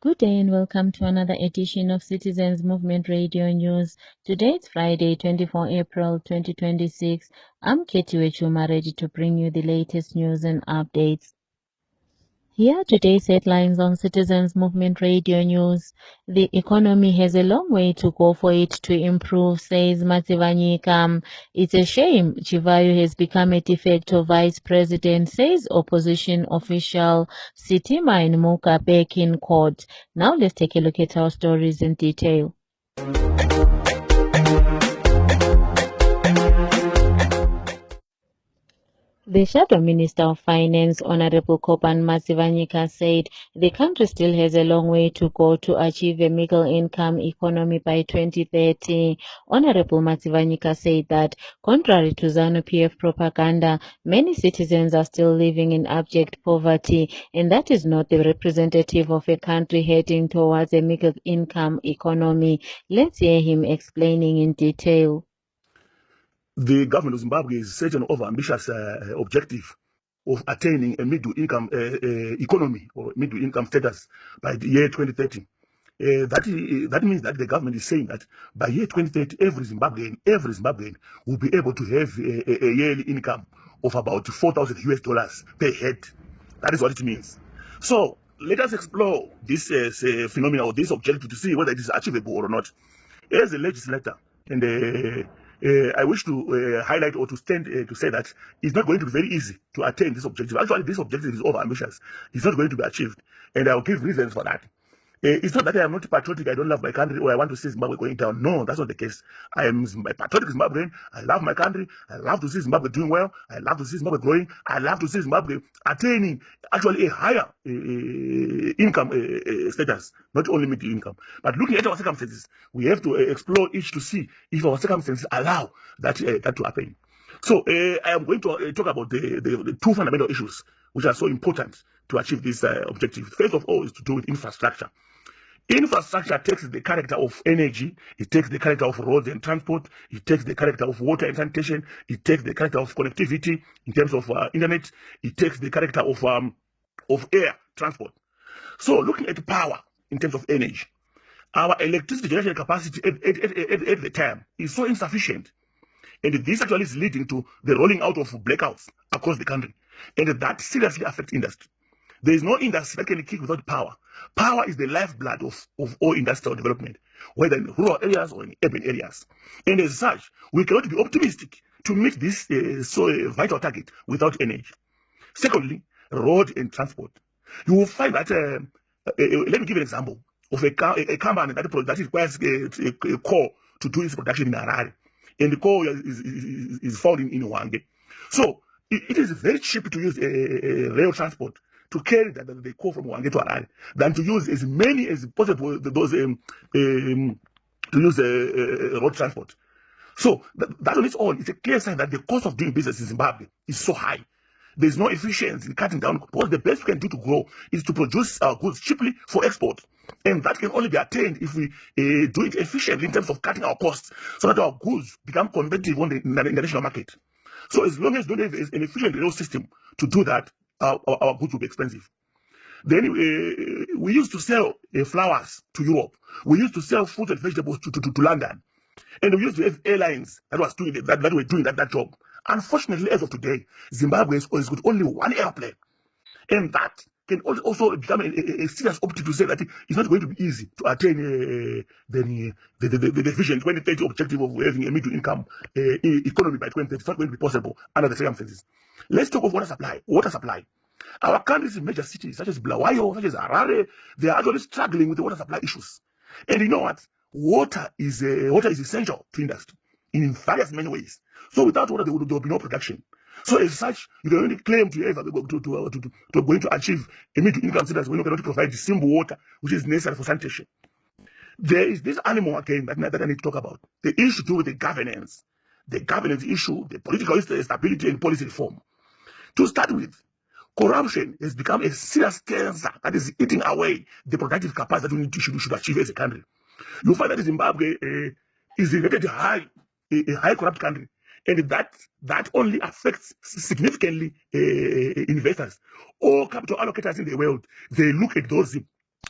Good day and welcome to another edition of Citizens Movement Radio News. Today is Friday, 24 April 2026. I'm Katie Wechuma, ready to bring you the latest news and updates. Here are today's headlines on Citizens Movement Radio News. The economy has a long way to go for it to improve, says Matsivanyika. It's a shame Chivayo has become a de facto vice president, says opposition official Sitima and Muka back in court. Now let's take a look at our stories in detail. The Shadow Minister of Finance, Honorable Kopan Matsivanyika, said the country still has a long way to go to achieve a middle-income economy by 2030. Honorable Matsivanyika said that, contrary to ZANU-PF propaganda, many citizens are still living in abject poverty, and that is not the representative of a country heading towards a middle-income economy. Let's hear him explaining in detail. The government of Zimbabwe is set an over-ambitious objective of attaining a middle-income economy or middle-income status by the year 2030. That means that the government is saying that by year 2030, every Zimbabwean will be able to have a yearly income of about $4,000 per head. That is what it means. So let us explore this phenomenon or this objective to see whether it is achievable or not. As a legislator, and I wish to highlight or to stand to say that it's not going to be very easy to attain this objective. Actually, this objective is over-ambitious. It's not going to be achieved, and I'll give reasons for that. It's not that I am not patriotic, I don't love my country, or I want to see Zimbabwe going down. No, that's not the case. I am a patriotic Zimbabwean. I love my country. I love to see Zimbabwe doing well. I love to see Zimbabwe growing. I love to see Zimbabwe attaining actually a higher income status, not only middle income. But looking at our circumstances, we have to explore each to see if our circumstances allow that to happen. So I am going to talk about the two fundamental issues which are so important to achieve this objective. First of all is to do with infrastructure. Infrastructure takes the character of energy, it takes the character of roads and transport, it takes the character of water and sanitation, it takes the character of connectivity in terms of internet, it takes the character of air transport. So looking at power in terms of energy, our electricity generation capacity at the time is so insufficient. And this actually is leading to the rolling out of blackouts across the country. And that seriously affects industry. There is no industry that can kick without power. Power is the lifeblood of all industrial development, whether in rural areas or in urban areas. And as such, we cannot be optimistic to meet this vital target without energy. Secondly, road and transport. You will find that, let me give an example of a company that requires a core to do its production in Harare. And the core is found in Hwange. So it is very cheap to use rail transport to carry the core from Hwange to Harare than to use as many as possible those to use road transport. So that on its own is a clear sign that the cost of doing business in Zimbabwe is so high. There's no efficiency in cutting down, because the best we can do to grow is to produce our goods cheaply for export. And that can only be attained if we do it efficiently in terms of cutting our costs so that our goods become competitive on the international market. So as long as we don't have an efficient rail system to do that, our goods will be expensive. Then we used to sell flowers to Europe. We used to sell fruit and vegetables to London. And we used to have airlines that were doing that job. Unfortunately, as of today, Zimbabwe has got only one airplane. And that can also become a serious opportunity to say that it's not going to be easy to attain the Vision 2030 objective of having a middle income economy by 2030. It's not going to be possible under the circumstances. Let's talk of water supply. Water supply. Our countries in major cities such as Bulawayo, such as Harare, they are actually struggling with the water supply issues. And you know what? Water is essential to industry in various many ways. So without water, there will be no production. So as such, you can only claim to going to achieve a middle income status when you cannot provide the simple water which is necessary for sanitation. There is this animal again that I need to talk about. The issue to do with the governance issue, the political stability and policy reform. To start with, corruption has become a serious cancer that is eating away the productive capacity that we should achieve as a country. You find that Zimbabwe is rated a high corrupt country, and that only affects significantly investors. All capital allocators in the world, they look at those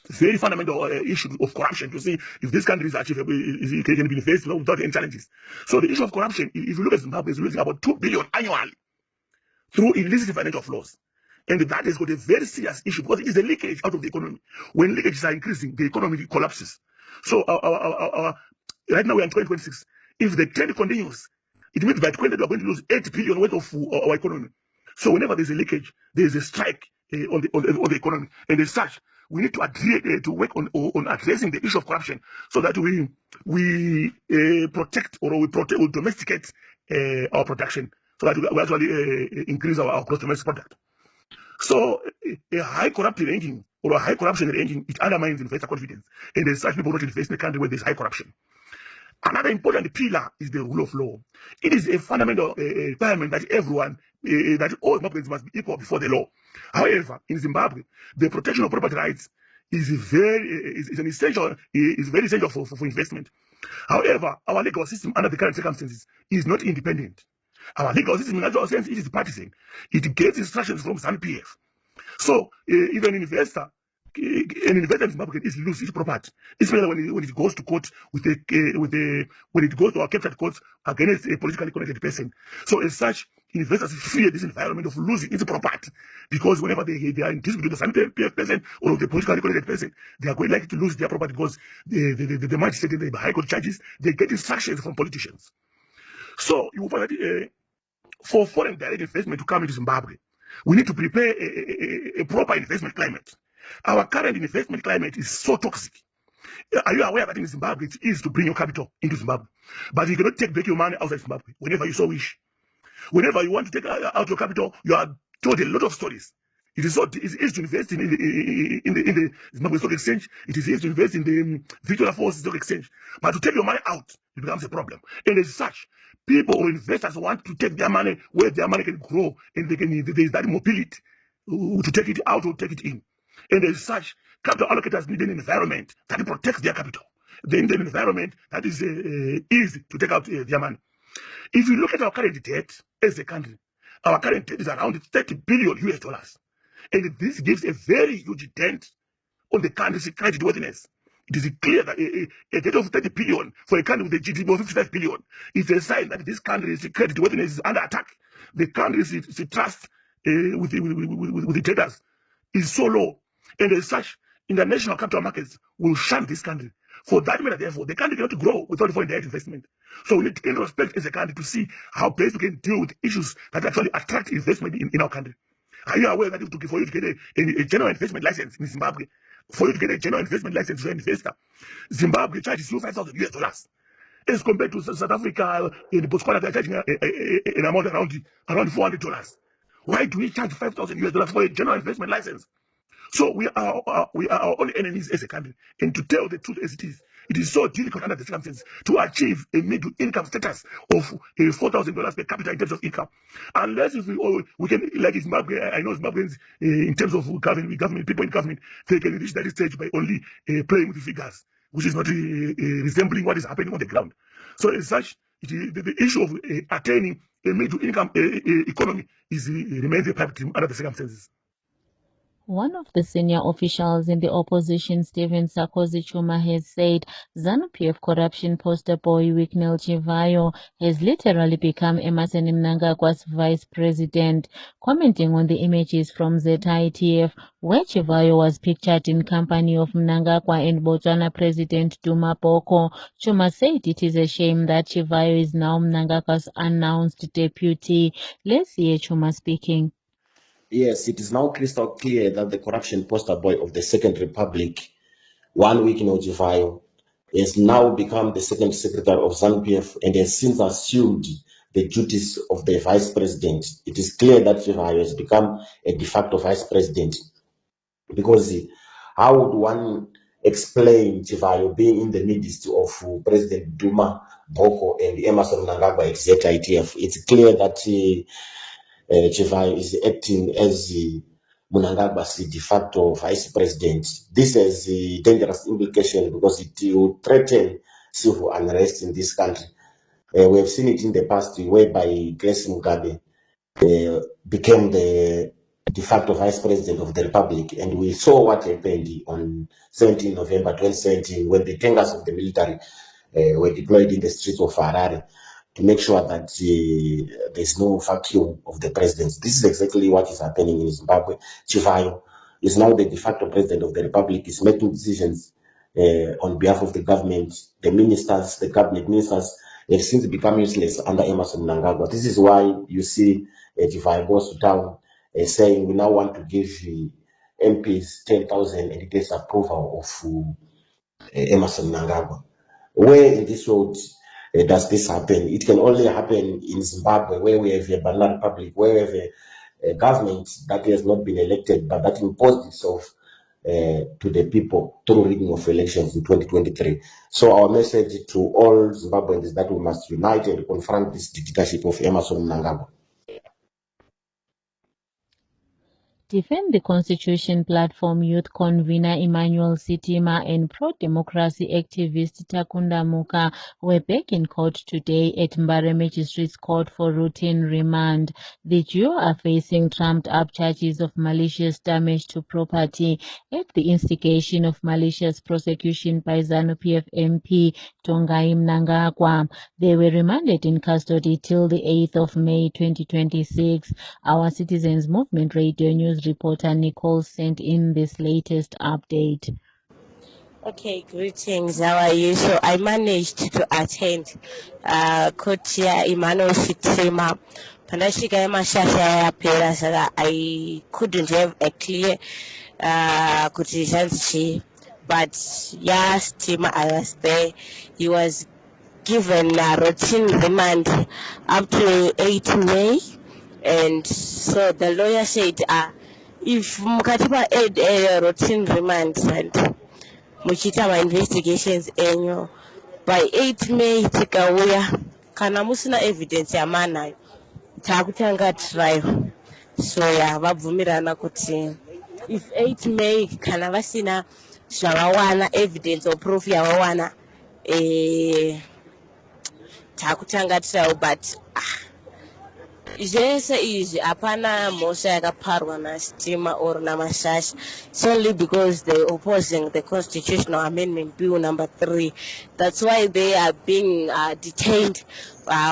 very fundamental issue of corruption to see if this country is achievable, can be faced without any challenges. So the issue of corruption, if you look at Zimbabwe, is losing about 2 billion annually through illicit financial flows. And that has got a very serious issue because it is a leakage out of the economy. When leakages are increasing, the economy collapses. So right now we are in 2026. If the trend continues, it means by 2020 we are going to lose 8 billion worth of our economy. So whenever there's a leakage, there's a strike on the economy. And as such, we need to adhere to work on addressing the issue of corruption so that we protect or we domesticate our production so that we actually increase our gross domestic product. So a high corruption ranking or a high corruption ranking, it undermines investor confidence. And as such, people don't invest in a country where there's high corruption. Another important pillar is the rule of law. It is a fundamental requirement that everyone, that all Zimbabweans must be equal before the law. However, in Zimbabwe, the protection of property rights is very essential for investment. However, our legal system under the current circumstances is not independent. Our legal system, in natural sense, it is partisan. It gets instructions from ZANU-PF. So, even an investor in Zimbabwe is lose its property, especially when it goes to court when it goes to our captured courts against a politically connected person. So, as such, investors fear this environment of losing its property because whenever they are in dispute with the ZANU-PF person or the politically connected person, they are going likely to lose their property because the magistrate and the high court judges, they get instructions from politicians. So, you will find that for foreign direct investment to come into Zimbabwe, we need to prepare a proper investment climate. Our current investment climate is so toxic. Are you aware that in Zimbabwe it is to bring your capital into Zimbabwe, but you cannot take back your money outside Zimbabwe whenever you so wish? Whenever you want to take out your capital, you are told a lot of stories. It is easy to invest in the Zimbabwe Stock Exchange. It is easy to invest in the Victoria Falls Stock Exchange, but to take your money out, it becomes a problem. And as such, people or investors want to take their money where their money can grow, and there is that mobility to take it out or take it in. And as such, capital allocators need an environment that protects their capital. They need an environment that is easy to take out their money. If you look at our current debt as a country, our current debt is around $30 billion US. And this gives a very huge dent on the country's credit worthiness. It is clear that a debt of 30 billion for a country with a GDP of 55 billion is a sign that this country's credit worthiness is under attack. The country's trust with the traders is so low. And as such, international capital markets will shun this country. For that matter, therefore, the country cannot grow without foreign direct investment. So we need to introspect as a country to see how best we can deal with issues that actually attract investment in our country. Are you aware that for you to get a general investment license in Zimbabwe, for you to get a general investment license to an investor, Zimbabwe charges you $5,000 US. As compared to South Africa and Botswana, they're charging an amount around $400. Why do we charge $5,000 US for a general investment license? So we are our own enemies as a country. And to tell the truth as it is so difficult under the circumstances to achieve a middle income status of $4,000 per capita in terms of income. Unless if we can, like Zimbabwe, I know Zimbabweans, in terms of government, people in government, they can reach that stage by only playing with the figures, which is not resembling what is happening on the ground. So as such, the issue of attaining a middle income economy remains a pipe dream under the circumstances. One of the senior officials in the opposition, Stephen Sarkozy Chuma, has said ZANU-PF corruption poster boy Wicknell Chivayo has literally become Emmerson Mnangagwa's vice president. Commenting on the images from ZITF, where Chivayo was pictured in company of Mnangagwa and Botswana President Duma Boko, Chuma said it is a shame that Chivayo is now Mnangagwa's announced deputy. Let's hear Chuma speaking. Yes, it is now crystal clear that the corruption poster boy of the Second Republic, one Wicknell Chivayo, has now become the second secretary of ZANU-PF and has since assumed the duties of the vice president. It is clear that Chivayo has become a de facto vice president, because how would one explain Chivayo being in the midst of President Duma Boko and Emmerson Mnangagwa at ZITF? It's clear that Chivayo is acting as Mnangagwa's de facto vice president. This has a dangerous implication because it will threaten civil unrest in this country. We have seen it in the past whereby Grace Mugabe became the de facto vice president of the republic, and we saw what happened on 17 November 2017 when the tankers of the military were deployed in the streets of Harare to make sure that there's no vacuum of the presidency. This is exactly what is happening in Zimbabwe. Chivayo is now the de facto president of the republic, is making decisions on behalf of the government. The ministers, the cabinet ministers, have since become useless under Emmerson Mnangagwa. This is why you see Chivayo goes to town saying we now want to give MPs 10,000 and it is approval of Emmerson Mnangagwa. Where in this world does this happen? It can only happen in Zimbabwe, where we have a banana republic, where we have a government that has not been elected, but that imposed itself to the people through rigging of elections in 2023. So our message to all Zimbabweans is that we must unite and confront this dictatorship of Emmerson Mnangagwa. Defend the Constitution platform youth convener Emmanuel Sitima and pro-democracy activist Takunda Muka were back in court today at Mbare Magistrates Court for routine remand. The duo are facing trumped-up charges of malicious damage to property at the instigation of malicious prosecution by ZANU-PF MP Tongai Mnangagwa. They were remanded in custody till the 8th of May 2026. Our Citizens Movement Radio News reporter Nicole sent in this latest update. Okay, greetings. How are you? So I managed to attend court here, Emmanuel Sitima. I couldn't have a clear quotation, but yes, Sitima, I was there. He was given a routine remand up to 8 May. And so the lawyer said, if Mukatiba aid a routine remand and muchita ma investigations enyo by 8 May tikauya kana musina evidence yamanayo takutanga trial. So vabvumirana kuti if 8 May kana vasina zvavawana evidence or proof yavawana takutanga trial, but zvese izvi hapana mhosva yakaparwa naSitima or naMashasha. It's only because they're opposing the Constitutional Amendment Bill number 3. That's why they are being detained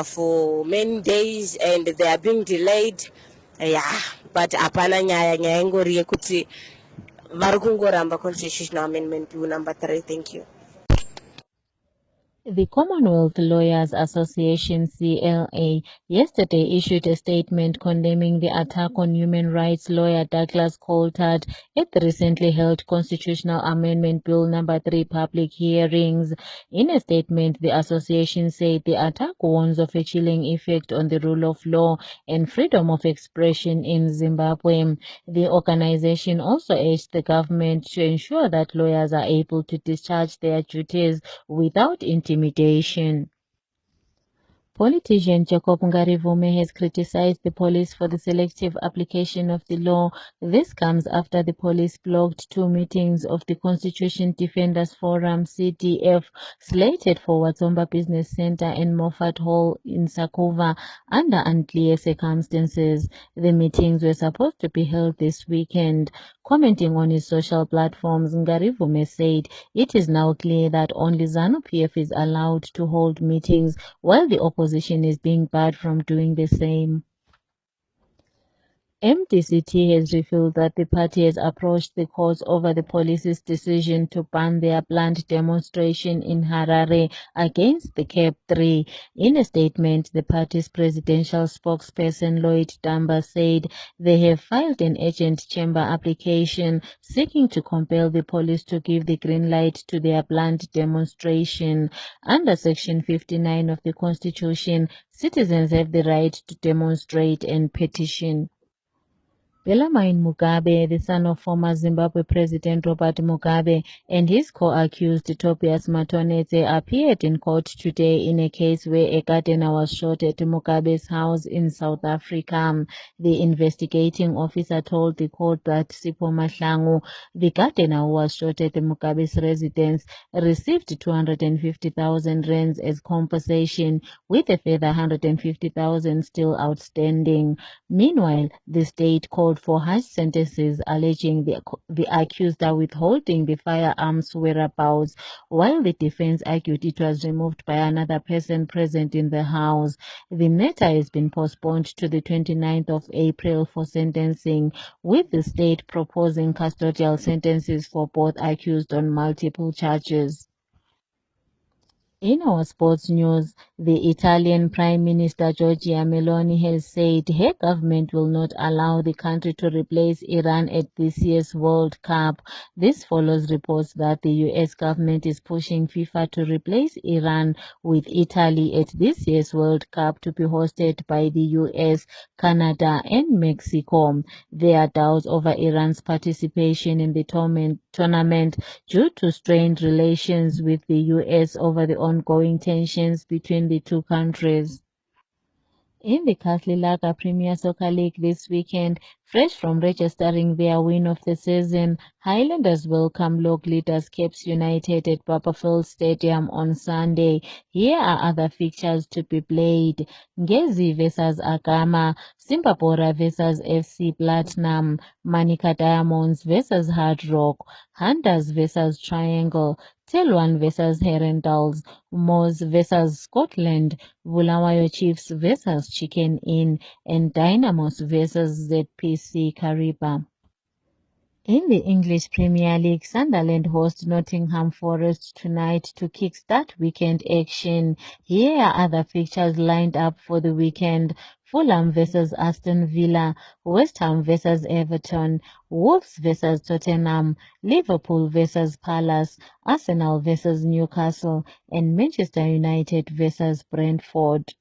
for many days and they are being delayed. But hapana nyaya ingori yekuti vari kungoramba Constitutional Amendment Bill number 3. Thank you. The Commonwealth Lawyers Association CLA yesterday issued a statement condemning the attack on human rights lawyer Douglas Coulthard at the recently held Constitutional Amendment Bill number 3 public hearings. In a statement, the association said the attack warns of a chilling effect on the rule of law and freedom of expression in Zimbabwe. The organization also urged the government to ensure that lawyers are able to discharge their duties without intimidation. Politician Jacob Ngarivume has criticized the police for the selective application of the law. This comes after the police blocked 2 meetings of the Constitution Defenders Forum CDF slated for Watsomba Business Center and Moffat Hall in Sakova under unclear circumstances. The meetings were supposed to be held this weekend. Commenting on his social platforms, Ngarivume said it is now clear that only ZANU-PF is allowed to hold meetings while the opposition is being barred from doing the same. MDCT has revealed that the party has approached the courts over the police's decision to ban their planned demonstration in Harare against the CAP 3. In a statement, the party's presidential spokesperson Lloyd Damba said they have filed an urgent chamber application seeking to compel the police to give the green light to their planned demonstration. Under Section 59 of the Constitution, citizens have the right to demonstrate and petition. Bellarmine Mugabe, the son of former Zimbabwe President Robert Mugabe, and his co-accused Tobias Matonetse appeared in court today in a case where a gardener was shot at Mugabe's house in South Africa. The investigating officer told the court that Sipho Mahlangu, the gardener who was shot at Mugabe's residence, received 250,000 rands as compensation, with a further 150,000 still outstanding. Meanwhile, the state called called for harsh sentences, alleging the accused are withholding the firearms' whereabouts, while the defense argued it was removed by another person present in the house. The matter has been postponed to the 29th of April for sentencing, with the state proposing custodial sentences for both accused on multiple charges. In our sports news, the Italian Prime Minister Giorgia Meloni has said her government will not allow the country to replace Iran at this year's World Cup. This follows reports that the US government is pushing FIFA to replace Iran with Italy at this year's World Cup to be hosted by the US, Canada, and Mexico. There are doubts over Iran's participation in the tournament due to strained relations with the US over the ongoing tensions between the two countries. In the Castlelaga Premier Soccer League this weekend, fresh from registering their win of the season, Highlanders welcome league leaders Cape United at Barberfield Stadium on Sunday. Here are other fixtures to be played: Ngezi vs Agama, Simbabora vs FC Platinum, Manica Diamonds vs Hard Rock, Hunters vs Triangle, Tilwan vs Herendals, Moors vs Scotland, Bulawayo Chiefs vs Chicken Inn, and Dynamos vs ZPC Kariba. In the English Premier League, Sunderland host Nottingham Forest tonight to kickstart weekend action. Here are other fixtures lined up for the weekend: Fulham vs Aston Villa, West Ham vs Everton, Wolves vs Tottenham, Liverpool vs Palace, Arsenal vs Newcastle, and Manchester United vs Brentford.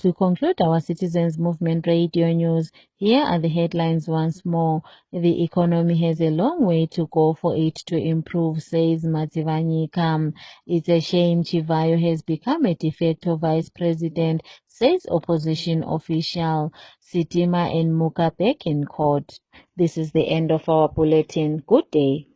To conclude our Citizens Movement Radio News, here are the headlines once more. The economy has a long way to go for it to improve, says Mativanyika. It's a shame Chivayo has become a de facto vice president, says opposition official. Sitima and Muka back in court. This is the end of our bulletin. Good day.